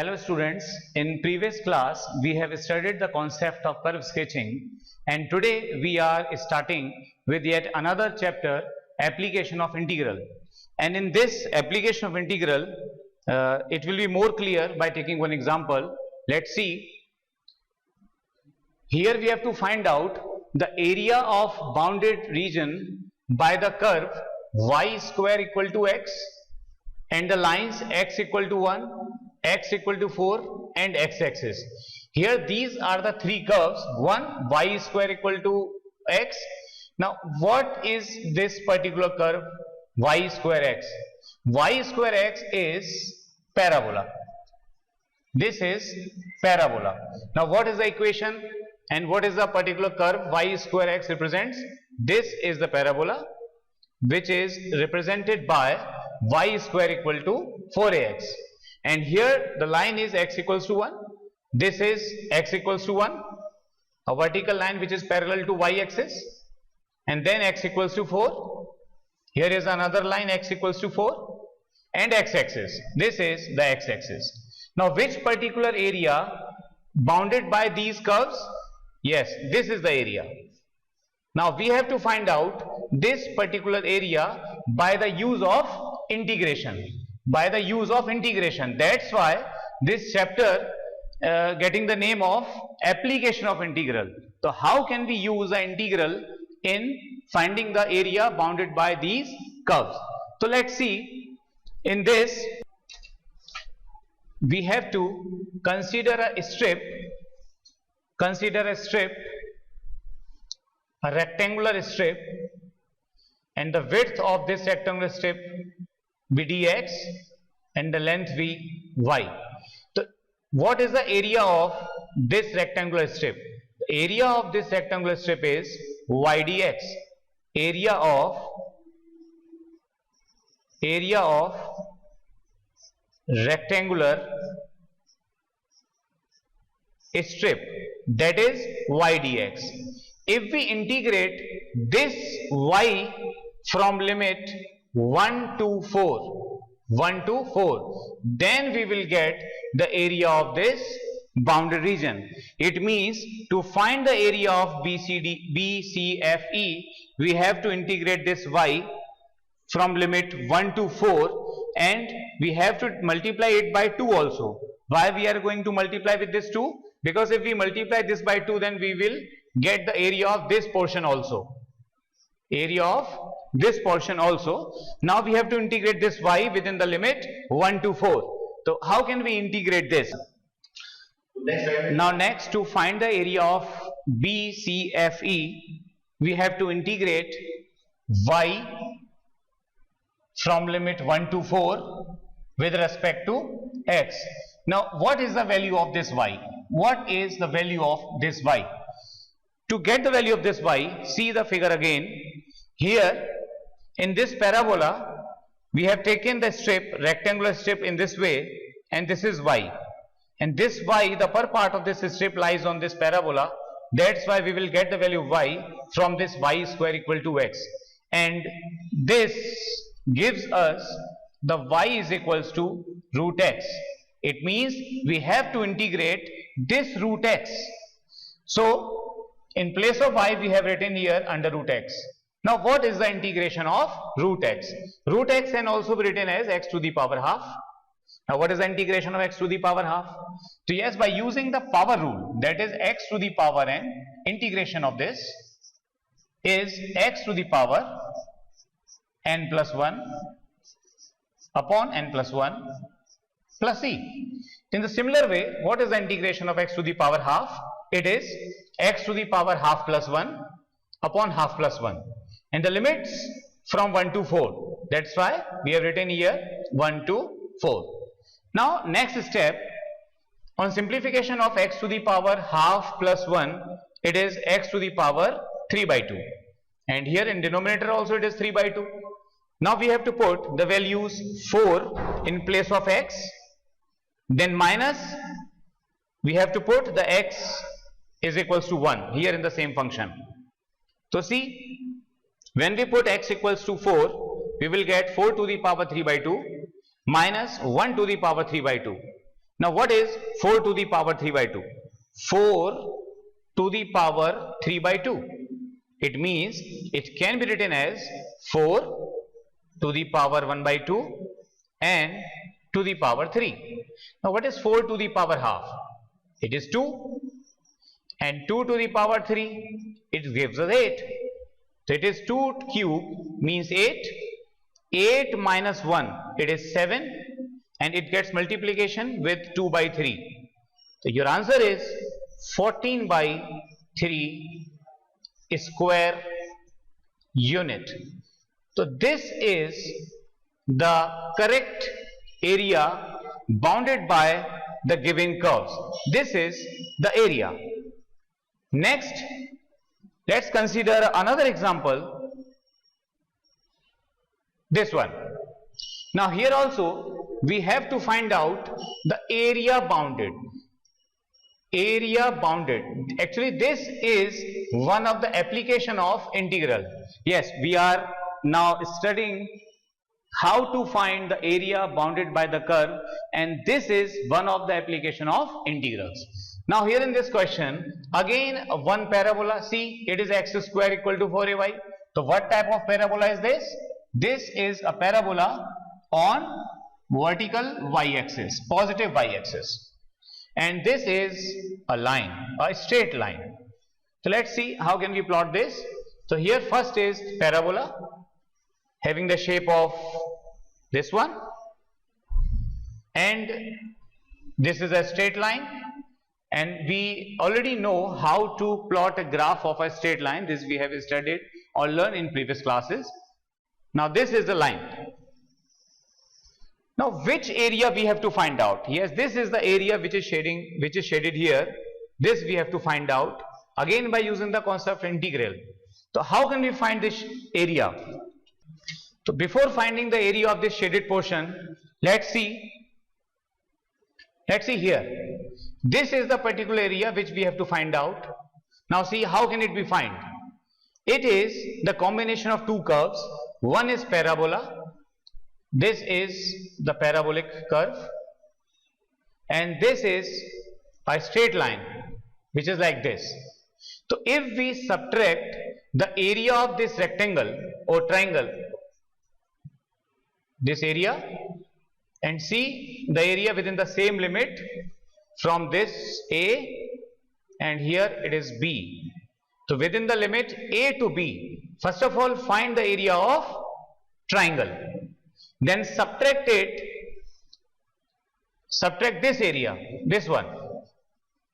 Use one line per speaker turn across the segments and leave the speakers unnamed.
Hello students, in previous class we have studied the concept of curve sketching, and today we are starting with yet another chapter, application of integral. And in this application of integral, it will be more clear by taking one example. Let's see. Here we have to find out the area of bounded region by the curve y square equal to x and the lines x equal to 1, x equal to 4 and x-axis. Here these are the three curves, one y square equal to x. Now what is this particular curve y square x? Y square x is parabola. This is parabola. Now what is the equation and what is the particular curve y square x represents? This is the parabola which is represented by y square equal to 4ax. And here the line is x equals to 1. This is x equals to 1, a vertical line which is parallel to y axis, and then x equals to 4. Here is another line x equals to 4 and x axis. This is the x axis. Now which particular area bounded by these curves? Yes, this is the area. Now we have to find out this particular area by the use of integration. That's why this chapter getting the name of application of integral. So how can we use the integral in finding the area bounded by these curves? So let's see. In this we have to consider a strip, a rectangular strip, and the width of this rectangular strip be dx and the length be y. So what is the area of this rectangular strip? The area of this rectangular strip is y dx. Area of rectangular strip, that is y dx. If we integrate this y from limit 1 to 4, then we will get the area of this bounded region. It means to find the area of BCFE, we have to integrate this y from limit 1 to 4 and we have to multiply it by 2 also. Why we are going to multiply with this 2? Because if we multiply this by 2, then we will get the area of this portion also. Now we have to integrate this y within the limit 1 to 4. So how can we integrate this? Now next, to find the area of BCFE, we have to integrate y from limit 1 to 4 with respect to x. Now what is the value of this y? To get the value of this y, see the figure again. Here in this parabola we have taken the strip, rectangular strip, in this way, and this is y, and this y, the upper part of this strip lies on this parabola. That's why we will get the value of y from this y square equal to x, and this gives us the y is equals to root x. It means we have to integrate this root x. So in place of y we have written here under root x. Now what is the integration of root x? Root x can also be written as x to the power half. Now what is the integration of x to the power half? So yes, by using the power rule, that is x to the power n, integration of this is x to the power n plus 1 upon n plus 1 plus c. In the similar way, what is the integration of x to the power half? It is x to the power half plus 1 upon half plus 1. And the limits from 1 to 4. That's why we have written here 1 to 4. Now next step, on simplification of x to the power half plus 1, it is x to the power 3 by 2. And here in denominator also it is 3 by 2. Now we have to put the values 4 in place of x. Then minus, we have to put the x is equals to 1 here in the same function. So see, when we put x equals to 4, we will get 4 to the power 3 by 2 minus 1 to the power 3 by 2. Now what is 4 to the power 3 by 2? 4 to the power 3 by 2. It means it can be written as 4 to the power 1 by 2 and to the power 3. Now what is 4 to the power half? It is 2, and 2 to the power 3, it gives us 8. So it is 2 cube means 8. 8 minus 1, it is 7, and it gets multiplication with 2 by 3. So your answer is 14 by 3 square unit. So this is the correct area bounded by the given curves. This is the area. Next, let's consider another example, this one. Now here also we have to find out the area bounded. Area bounded. Actually this is one of the application of integral. Yes, we are now studying how to find the area bounded by the curve, and this is one of the application of integrals. Now here in this question, again one parabola. See, it is x square equal to 4ay. So what type of parabola is this? This is a parabola on vertical y-axis, positive y-axis, and this is a line, a straight line. So let's see how can we plot this. So here first is parabola having the shape of this one, and this is a straight line, and we already know how to plot a graph of a straight line. This we have studied or learned in previous classes. Now this is the line. Now which area we have to find out? Yes, this is the area which is shaded here. This we have to find out again by using the concept of integral. So how can we find this area? So before finding the area of this shaded portion, let's see here. This is the particular area which we have to find out. Now see, how can it be found? It is the combination of two curves. One is parabola. This is the parabolic curve, and this is a straight line which is like this. So if we subtract the area of this rectangle or triangle, this area, and see the area within the same limit from this A, and here it is B. So within the limit A to B, first of all find the area of triangle, then subtract this area, this one.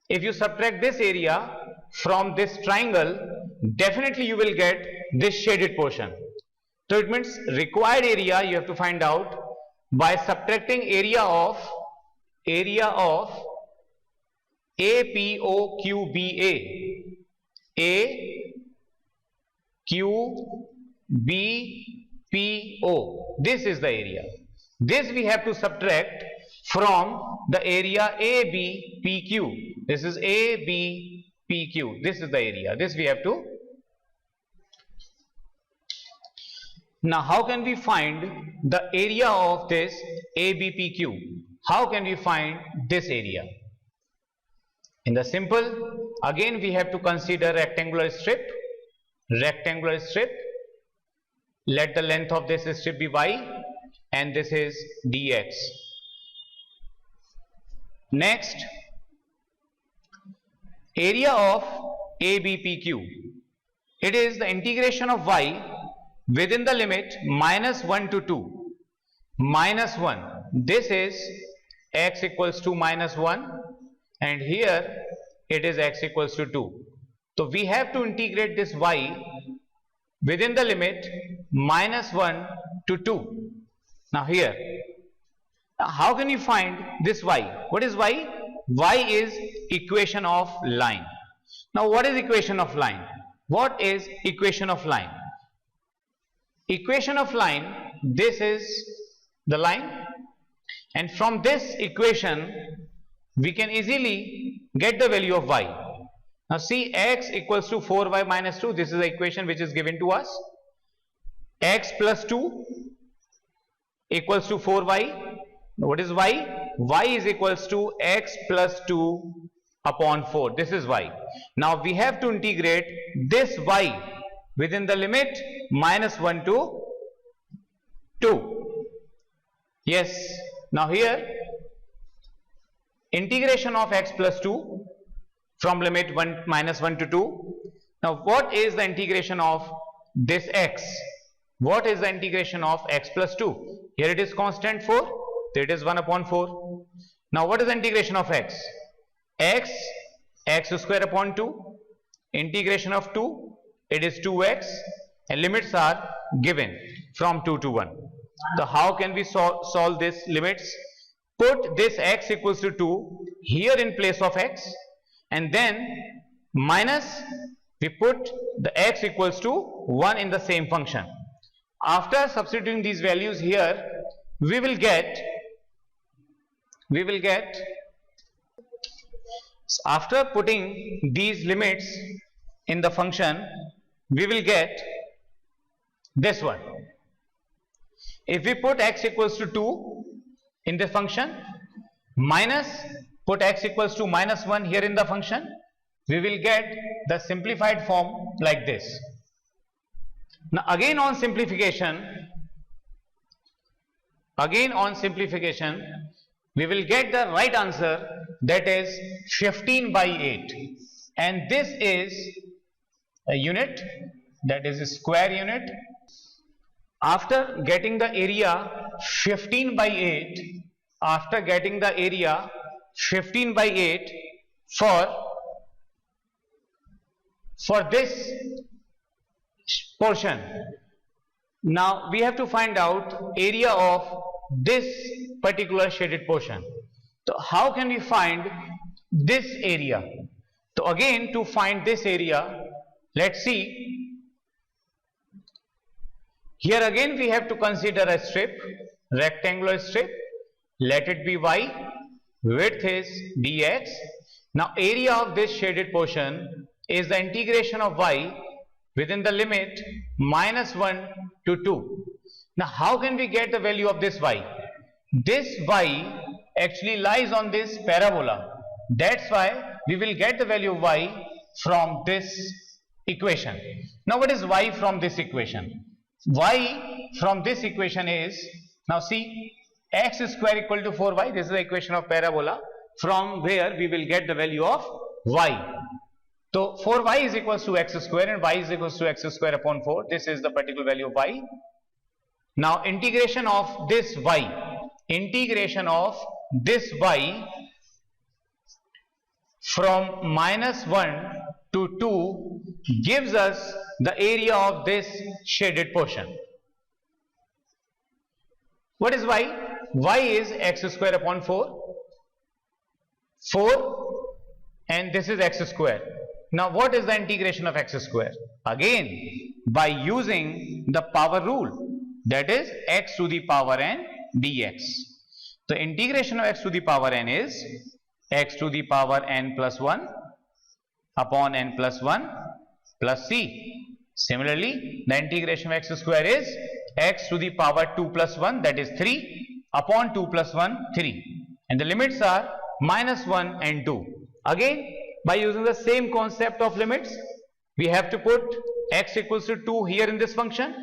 If you subtract this area from this triangle, definitely you will get this shaded portion. So it means required area you have to find out by subtracting area of APOQBA. AQBPO. This is the area. This we have to subtract from the area ABPQ. This is ABPQ. This is the area. This we have to. Now how can we find the area of this ABPQ? How can we find this area? In the simple, again we have to consider rectangular strip. Rectangular strip. Let the length of this strip be y, and this is dx. Next, area of ABPQ. It is the integration of y within the limit -1 to 2. -1. This is x equals to -1, and here it is x equals to 2. So we have to integrate this y within the limit -1 to 2. Now here, how can you find this y? What is y? Y is equation of line. Now what is equation of line? What is equation of line? Equation of line, this is the line, and from this equation we can easily get the value of y. Now see, x equals to 4y minus 2. This is the equation which is given to us. X plus 2 equals to 4y. What is y? y is equals to x plus 2 upon 4. This is y. Now we have to integrate this y within the limit minus 1 to 2. Yes. Now here integration of x plus 2 from limit minus 1 to 2. Now what is the integration of this x? What is the integration of x plus 2? Here it is constant 4, so it is 1 upon 4. Now what is the integration of x? X square upon 2, integration of 2, it is 2x, and limits are given from 2 to 1. So how can we solve these limits? Put this x equals to 2 here in place of x, and then minus, we put the x equals to 1 in the same function. After substituting these values here, we will get after putting these limits in the function, we will get this one. If we put x equals to 2 in the function, minus put x equals to minus 1 here in the function, we will get the simplified form like this. Now again on simplification, we will get the right answer, that is 15 by 8, and this is a unit, that is a square unit. After getting the area 15 by 8, for this portion, now we have to find out area of this particular shaded portion. So how can we find this area? So again, to find this area, let's see. Here again we have to consider a strip, rectangular strip. Let it be y, width is dx. Now area of this shaded portion is the integration of y within the limit minus 1 to 2. Now how can we get the value of this y? This y actually lies on this parabola. That's why we will get the value of y from this equation. Now what is y from this equation? Y from this equation is, now see, x square equal to 4y. This is the equation of parabola, from where we will get the value of y. So 4y is equals to x square, and y is equals to x square upon 4. This is the particular value of y. Now integration of this y, from minus 1 to 2 gives us the area of this shaded portion. What is y? Y is x square upon 4, and this is x square. Now what is the integration of x square? Again, by using the power rule, that is x to the power n dx. The integration of x to the power n is x to the power n plus 1 upon n plus 1 plus c. Similarly, the integration of x square is x to the power 2 plus 1, that is 3, upon 2 plus 1, 3. And the limits are minus 1 and 2. Again, by using the same concept of limits, we have to put x equals to 2 here in this function,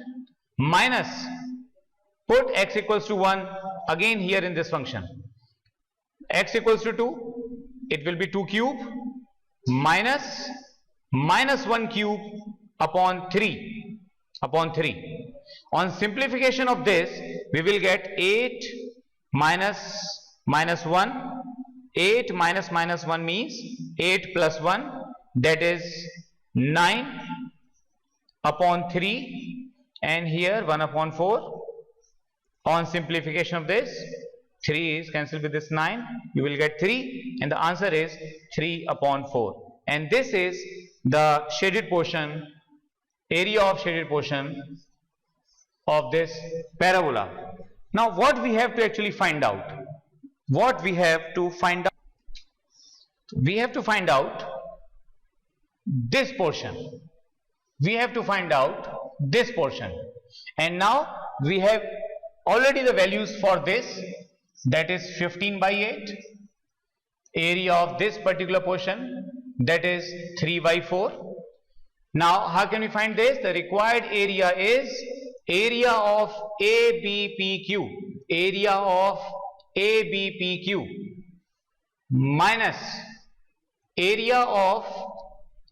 minus put x equals to 1 again here in this function. X equals to 2, it will be 2 cube, minus 1 cube upon 3. On simplification of this, we will get 8 minus 1. 8 minus 1 means 8 plus 1, that is 9 upon 3, and here 1 upon 4. On simplification of this, 3 is cancelled with this 9, you will get 3, and the answer is 3 upon 4. And this is the shaded portion, area of shaded portion of this parabola. Now what we have to actually find out? We have to find out this portion. And now we have already the values for this. that is 15 by 8. Area of this particular portion, that is 3 by 4. Now how can we find this? The required area is area of ABPQ, area of ABPQ minus area of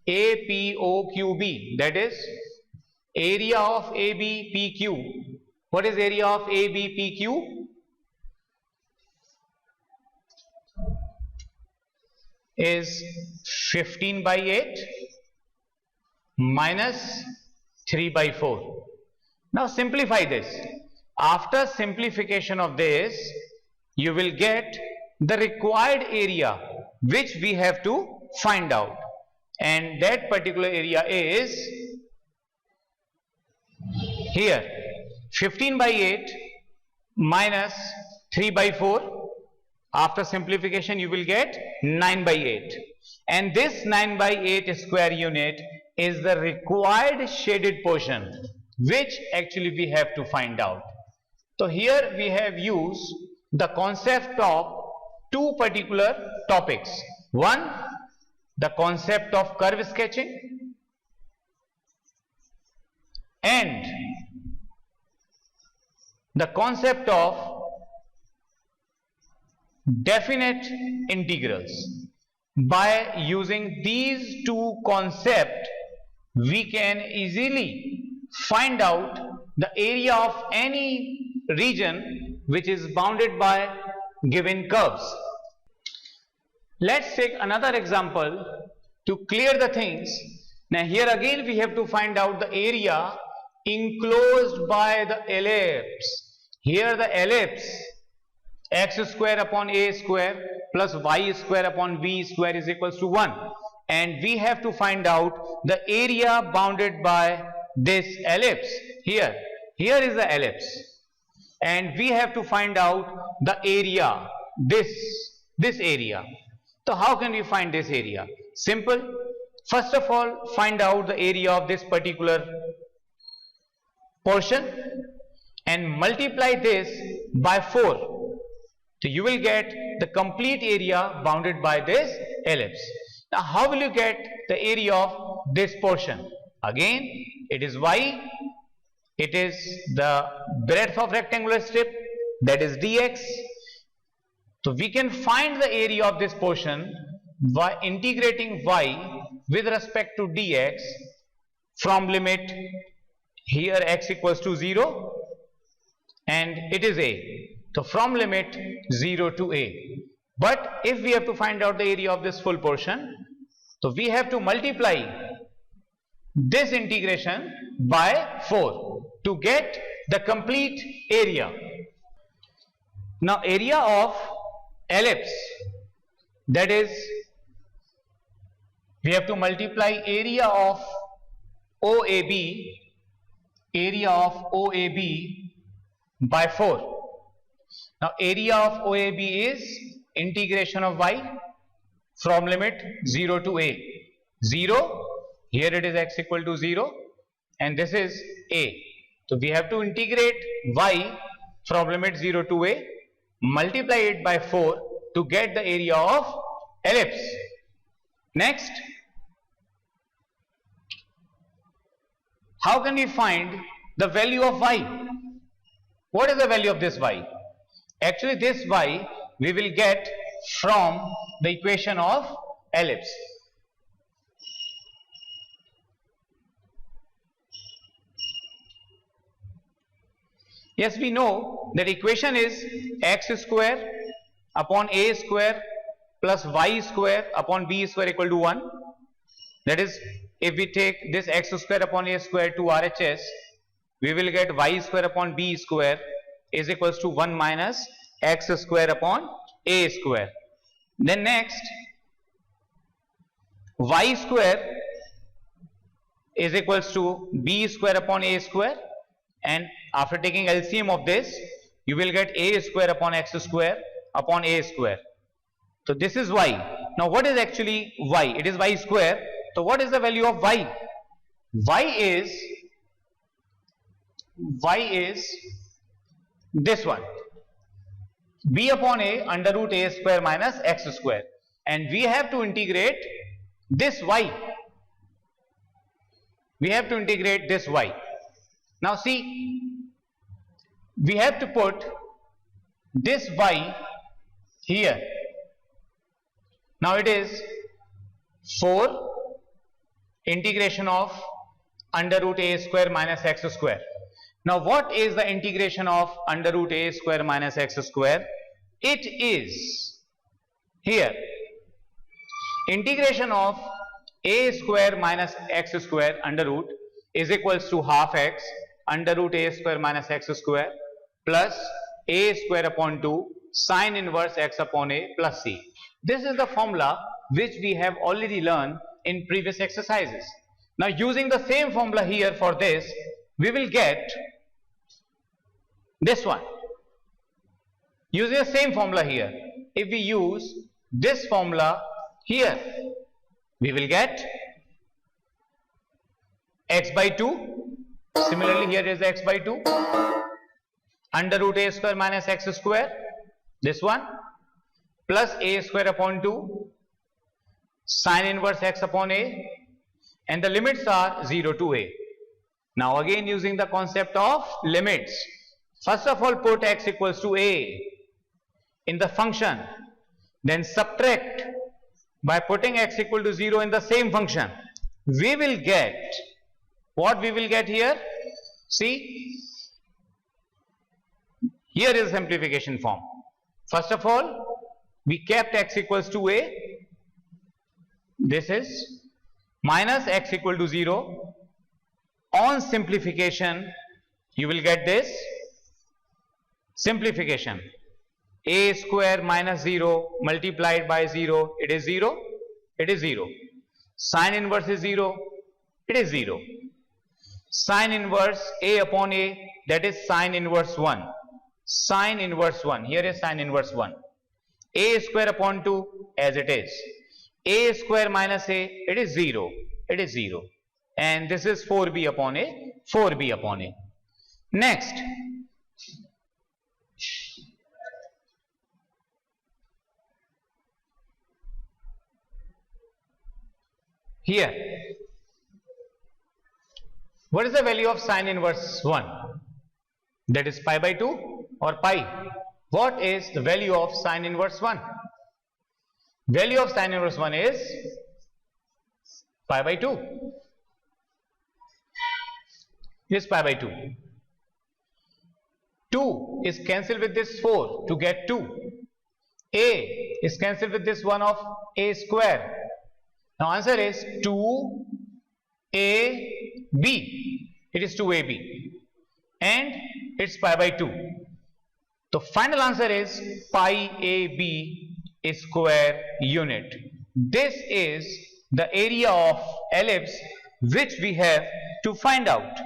APOQB, that is area of ABPQ. What is area of ABPQ? Is 15 by 8 minus 3 by 4. Now simplify this. After simplification of this, you will get the required area which we have to find out, and that particular area is here 15 by 8 minus 3 by 4. After simplification you will get 9 by 8, and this 9 by 8 square unit is the required shaded portion which actually we have to find out. So here we have used the concept of two particular topics. One, the concept of curve sketching, and the concept of definite integrals. By using these two concepts, we can easily find out the area of any region which is bounded by given curves. Let's take another example to clear the things. Now here again we have to find out the area enclosed by the ellipse. Here the ellipse, x square upon a square plus y square upon b square is equals to 1, and we have to find out the area bounded by this ellipse. Here is the ellipse, and we have to find out the area, this area. So how can we find this area? Simple. First of all, find out the area of this particular portion and multiply this by 4. So you will get the complete area bounded by this ellipse. Now how will you get the area of this portion? Again, it is y, it is the breadth of rectangular strip, that is dx. So we can find the area of this portion by integrating y with respect to dx from limit here x equals to 0 and it is a. So from limit 0 to a. But if we have to find out the area of this full portion, so we have to multiply this integration by 4 to get the complete area. Now area of ellipse, that is we have to multiply area of OAB, by 4. Now area of OAB is integration of y from limit 0 to a. 0, here it is x equal to 0 and this is a. So we have to integrate y from limit 0 to a, multiply it by 4 to get the area of ellipse. Next, how can we find the value of y? What is the value of this y? Actually this y we will get from the equation of ellipse. Yes, we know that equation is x square upon a square plus y square upon b square equal to 1. That is, if we take this x square upon a square to RHS, we will get y square upon b square is equals to 1 minus x square upon a square. Then next, y square is equals to b square upon a square, and after taking LCM of this you will get a square upon x square upon a square. So this is y. Now what is actually y? It is y square. So what is the value of y? Y is this one. b upon a under root a square minus x square, and we have to integrate this y. We have to integrate this y. Now see, we have to put this y here. Now it is 4 integration of under root a square minus x square. Now what is the integration of under root a square minus x square? It is here integration of a square minus x square under root is equals to half x under root a square minus x square plus a square upon 2 sine inverse x upon a plus c. This is the formula which we have already learned in previous exercises. Now using the same formula here for this, we will get this one. Using the same formula here, if we use this formula here, we will get x by 2. Similarly, here is x by 2 under root a square minus x square, this one, plus a square upon 2 sine inverse x upon a, and the limits are 0 to a. Now again using the concept of limits, first of all put x equals to a in the function, then subtract by putting x equal to 0 in the same function. We will get what we will get here. See, here is simplification form. First of all, we kept x equals to a. This is minus x equal to 0. On simplification, you will get this simplification. A square minus 0 multiplied by 0, it is 0. It is 0. Sine inverse is 0. It is 0. Sine inverse a upon a, that is sine inverse 1. Sine inverse 1. Here is sine inverse 1. A square upon 2 as it is. A square minus a, it is 0. It is 0. And this is 4b upon a. 4b upon a. Next. Here. What is the value of sine inverse 1? That is pi by 2 or pi. What is the value of sine inverse 1? Value of sine inverse 1 is pi by 2. Is pi by 2. 2 is cancelled with this 4 to get 2. A is cancelled with this 1 of a square. Now answer is 2ab. It is 2ab. And it's pi by 2. The final answer is pi ab square unit. This is the area of ellipse which we have to find out.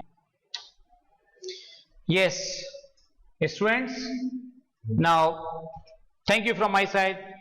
Yes, students, now thank you from my side.